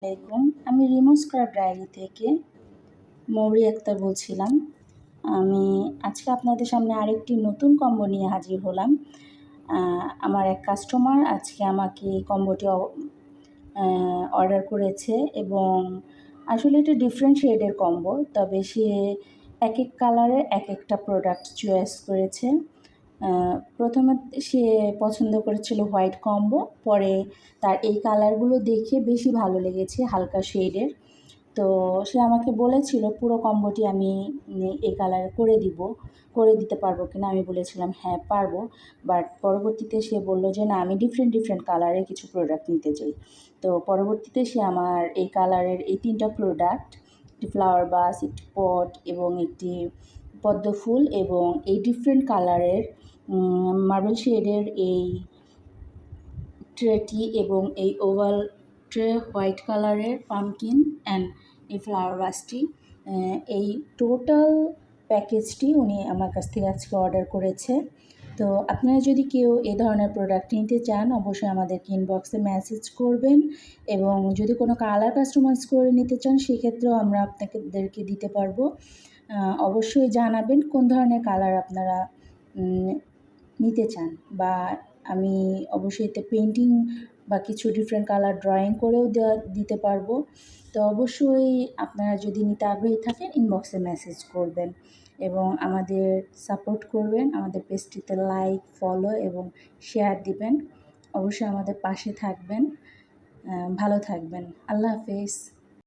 আসসালামাইকুম। আমি Rimo scrub diary থেকে মৌরি আক্তার বলছিলাম। আমি আজকে আপনাদের সামনে আরেকটি নতুন কম্বো নিয়ে হাজির হলাম। আমার এক কাস্টমার আজকে আমাকে এই কম্বোটি অর্ডার করেছে এবং আসলে এটা ডিফারেন্ট শেডের কম্বো, তবে সে এক এক কালারের এক একটা প্রোডাক্ট চয়েস করেছে। প্রথমে সে পছন্দ করেছিল হোয়াইট কম্বো, পরে তার এই কালারগুলো দেখে বেশি ভালো লেগেছে হালকা শেডের। তো সে আমাকে বলেছিল পুরো কম্বোটি আমি এই কালার করে দিতে পারবো কিনা। আমি বলেছিলাম হ্যাঁ পারবো, বাট পরবর্তীতে সে বলল যে না, আমি ডিফারেন্ট কালারের কিছু প্রোডাক্ট নিতে চাই। তো পরবর্তীতে সে আমার এই কালারের এই 3টা প্রোডাক্ট, একটি ফ্লাওয়ার বাস, একটি পট এবং একটি পদ্ম ফুল এবং এই ডিফারেন্ট কালারের মার্বেল শেডের এই ট্রেটি এবং এই ওভাল ট্রে হোয়াইট কালারের পামকিন অ্যান্ড এই ফ্লাওয়ার ভাসটি, এই টোটাল প্যাকেজটি উনি আমার কাছ থেকে আজকে অর্ডার করেছে। তো আপনারা যদি কেউ এ ধরনের প্রোডাক্ট নিতে চান, অবশ্যই আমাদেরকে ইনবক্সে মেসেজ করবেন এবং যদি কোনো কালার কাস্টমাইজ করে নিতে চান সেক্ষেত্রেও আমরা আপনাদেরকে দিতে পারবো। অবশ্যই জানাবেন কোন ধরনের কালার আপনারা নিতে চান, বা আমি অবশ্যই এতে পেন্টিং বা কিছু ডিফারেন্ট কালার ড্রয়িং করেও দিতে পারবো। তো অবশ্যই আপনারা যদি নিতে আগ্রহী থাকেন ইনবক্সে মেসেজ করবেন এবং আমাদের সাপোর্ট করবেন। আমাদের পেজটিতে লাইক, ফলো এবং শেয়ার দিবেন। অবশ্যই আমাদের পাশে থাকবেন। ভালো থাকবেন। আল্লাহ হাফেজ।